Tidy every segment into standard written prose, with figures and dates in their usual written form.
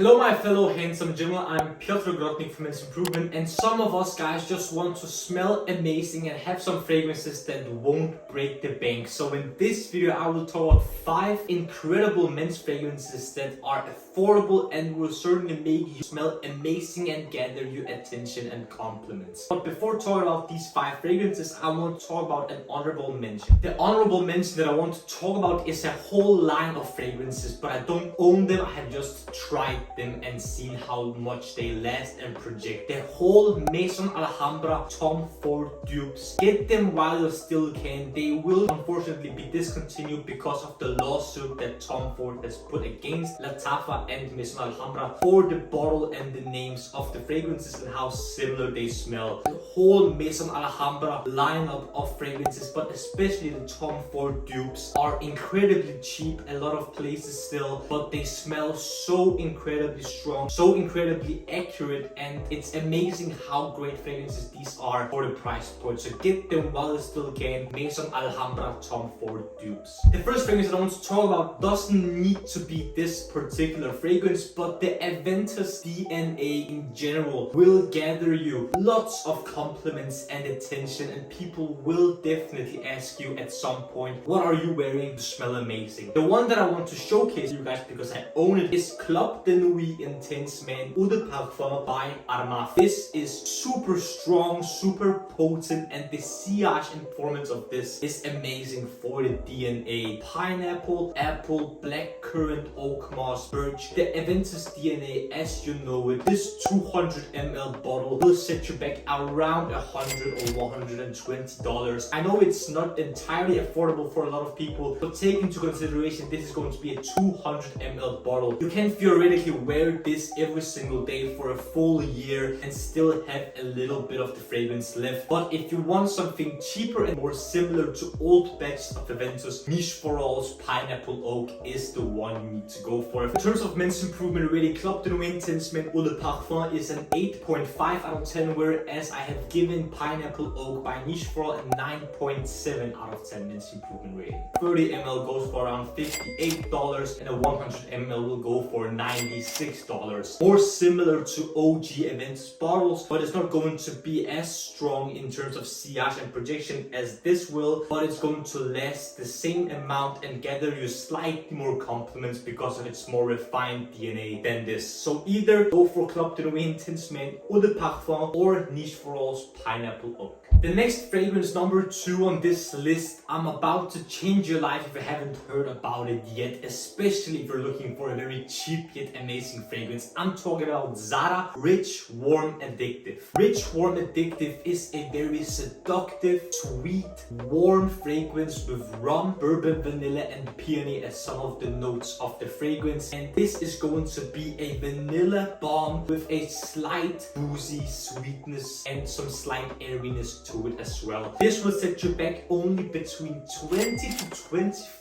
Hello my fellow handsome gentlemen, I'm Piotr Grotnik from Men's Improvement, and some of us guys just want to smell amazing and have some fragrances that won't break the bank. So in this video I will talk about 5 incredible men's fragrances that are affordable and will certainly make you smell amazing and gather your attention and compliments. But before talking about these 5 fragrances, I want to talk about an honorable mention. The honorable mention that I want to talk about is a whole line of fragrances, but I don't own them, I have just tried them and seen how much they last and project. The whole Maison Alhambra Tom Ford dupes. Get them while you still can. They will unfortunately be discontinued because of the lawsuit that Tom Ford has put against Lacoste and Maison Alhambra for the bottle and the names of the fragrances and how similar they smell. The whole Maison Alhambra lineup of fragrances, but especially the Tom Ford dupes, are incredibly cheap, a lot of places still, but they smell so incredibly strong, so incredibly accurate, and it's amazing how great fragrances these are for the price point. So get them while you still can. Maison Alhambra Tom Ford dupes. The first fragrance that I want to talk about doesn't need to be this particular fragrance, but the Aventus DNA in general will gather you lots of compliments and attention, and people will definitely ask you at some point, what are you wearing to smell amazing? The one that I want to showcase you guys because I own it is Club de Nuit Intense Man Eau de Parfum by Armaf. This is super strong, super potent, and the sillage and performance of this is amazing for the DNA. Pineapple, apple, blackcurrant, oak moss, birch. The Aventus DNA, as you know it, this 200 ml bottle will set you back around $100 or $120. I know it's not entirely affordable for a lot of people, but take into consideration this is going to be a 200 ml bottle. You can theoretically wear this every single day for a full year and still have a little bit of the fragrance left. But if you want something cheaper and more similar to old batches of Aventus, Niche4All's Pineapple Oak is the one you need to go for. In terms of men's improvement rating, Club de Nuit Intense Man Eau de Parfum is an 8.5 out of 10, whereas I have given Pineapple Oak by Niche4All a 9.7 out of 10 men's improvement rating. 30 ml goes for around $58 and a 100 ml will go for $96. More similar to OG Aventus bottles, but it's not going to be as strong in terms of sillage and projection as this will, but it's going to last the same amount and gather you slightly more compliments because of its more refined DNA than this. So either go for Club de Nuit Intense Man Eau de Parfum or Niche4All's Pineapple Oak. The next fragrance, number 2 on this list, I'm about to change your life if you haven't heard about it yet, especially if you're looking for a very cheap yet amazing fragrance. I'm talking about Zara Rich Warm Addictive. Rich Warm Addictive is a very seductive, sweet, warm fragrance with rum, bourbon, vanilla, and peony as some of the notes of the fragrance. And this is going to be a vanilla bomb with a slight boozy sweetness and some slight airiness to it as well. This will set you back only between $20 to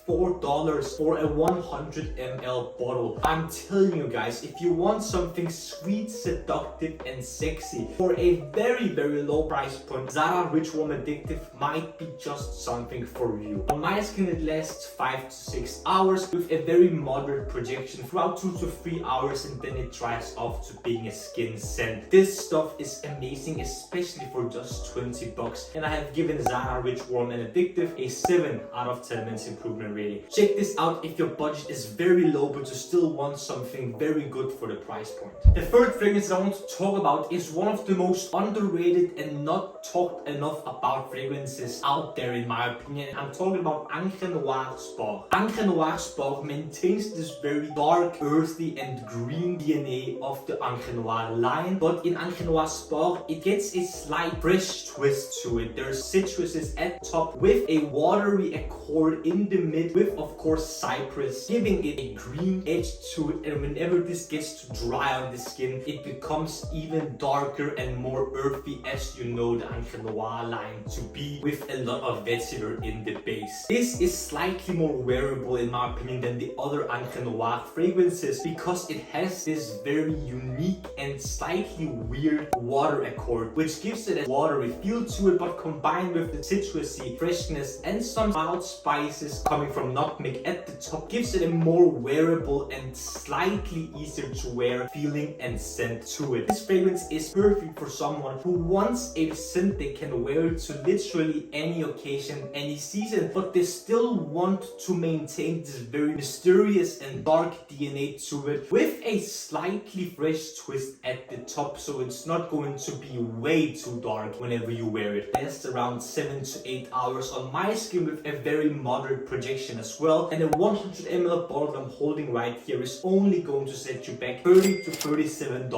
$24 for a 100 ml bottle. I'm telling you guys, if you want something sweet, seductive, and sexy for a very low price point, Zara Rich Warm Addictive might be just something for you. On my skin it lasts 5 to 6 hours with a very moderate projection throughout 2 to 3 hours, and then it dries off to being a skin scent. This stuff is amazing, especially for just $20, and I have given Zara Rich Warm and Addictive a 7 out of 10 men's improvement rating. Check this out if your budget is very low but you still want something very good for the price point. The third fragrance I want to talk about is one of the most underrated and not talked enough about fragrances out there in my opinion. I'm talking about Encre Noire Sport. Encre Noire Sport maintains this very dark, earthy, and green DNA of the Encre Noire line, but in Encre Noire Sport it gets a slight fresh twist to it. There's citruses at top with a watery accord in the mid with of course cypress, giving it a green edge to it, and whenever this gets to dry on the skin it becomes even darker and more earthy, as you know the Encre Noire line to be, with a lot of vetiver in the base. This is slightly more wearable in my opinion than the other Encre Noire fragrances because it has this very unique and slightly weird water accord, which gives it a watery feel to it, but combined with the citrusy freshness and some mild spices coming from nutmeg at the top gives it a more wearable and slightly easier to wear feeling and scent to it. This fragrance is perfect for someone who wants a scent they can wear to literally any occasion, any season, but they still want to maintain this very mysterious and dark DNA to it with a slightly fresh twist at the top, so it's not going to be way too dark whenever you wear it. It lasts around 7 to 8 hours on my skin with a very moderate projection as well, and a 100 ml bottle I'm holding right here is only going to set you back $30 to $37.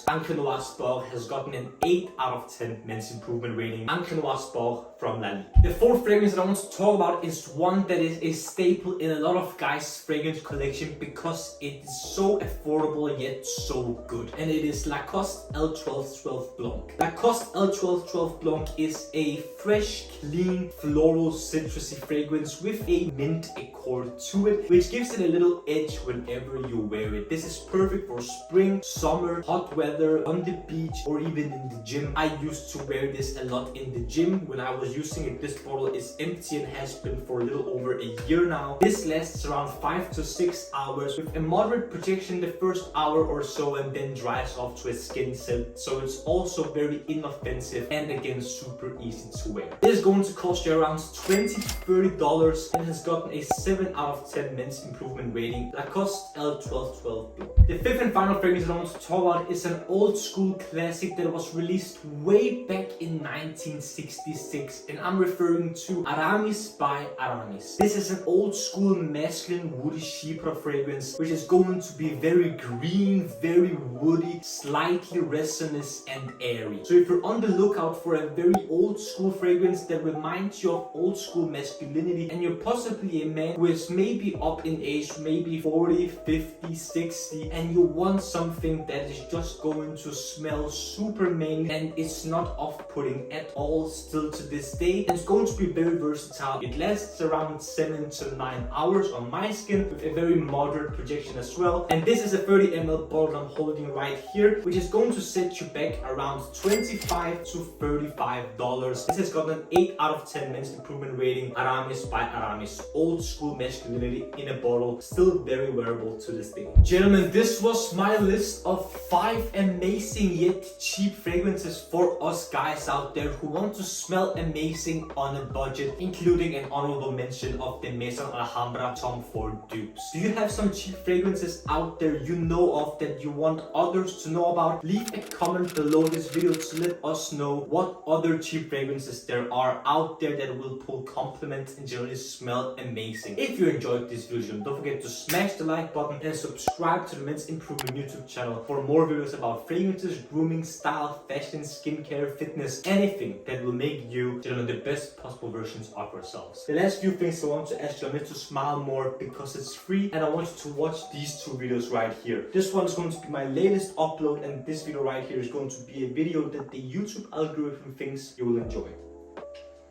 Encre Noire Sport has gotten an 8 out of 10 men's improvement rating. Encre Noire Sport from Lalique. The fourth fragrance that I want to talk about is one that is a staple in a lot of guys' fragrance collection because it is so affordable yet so good, and it is Lacoste L1212 Blanc. Lacoste L1212 Blanc is a fresh, clean, floral, citrusy fragrance with a mint accord to it, which gives it a little edge whenever you wear it. This is perfect for spring, summer, hot weather, on the beach, or even in the gym. I used to wear this a lot in the gym when I was using it. This bottle is empty and has been for a little over a year now. This lasts around 5 to 6 hours with a moderate projection the first hour or so, and then dries off to a skin scent, so it's also very inoffensive and again super easy to wear. This is going to cost you around $20 to $30 and has gotten a 7 out of 10 men's improvement rating. Lacoste L1212 Blanc. The fifth and final fragrance I want to talk about is an old school classic that was released way back in 1966, and I'm referring to Aramis by Aramis. This is an old school masculine woody chypre fragrance which is going to be very green, very woody, slightly resinous and airy. So if you're on the lookout for a very old school fragrance that reminds you of old school masculinity, and you're possibly a man who is maybe up in age, maybe 40, 50, 60, and you want something that is just going to smell super manly and it's not off-putting at all still to this day, and it's going to be very versatile. It lasts around 7 to 9 hours on my skin with a very moderate projection as well, and this is a 30 ml bottle I'm holding right here, which is going to set you back around $25 to $35. This has gotten an 8 out of 10 men's improvement rating. Aramis by Aramis. Old school masculinity in a bottle, still very wearable to this day. Gentlemen, this was my list of 5 amazing yet cheap fragrances for us guys out there who want to smell amazing on a budget, including an honorable mention of the Maison Alhambra Tom Ford dupes. Do you have some cheap fragrances out there you know of that you want others to know about? Leave a comment below this video to let us know what other cheap fragrances there are out there that will pull compliments and generally smell amazing. If you enjoyed this video, don't forget to smash the like button and subscribe to the Men's Improvement YouTube channel for more videos about fragrances, grooming, style, fashion, skincare, fitness, anything that will make you, gentlemen, the best possible versions of yourselves. The last few things I want to ask you, I need to smile more because it's free, and I want you to watch these 2 videos right here. This one is going to be my latest upload, and this video right here is going to be a video that the YouTube algorithm thinks you will enjoy.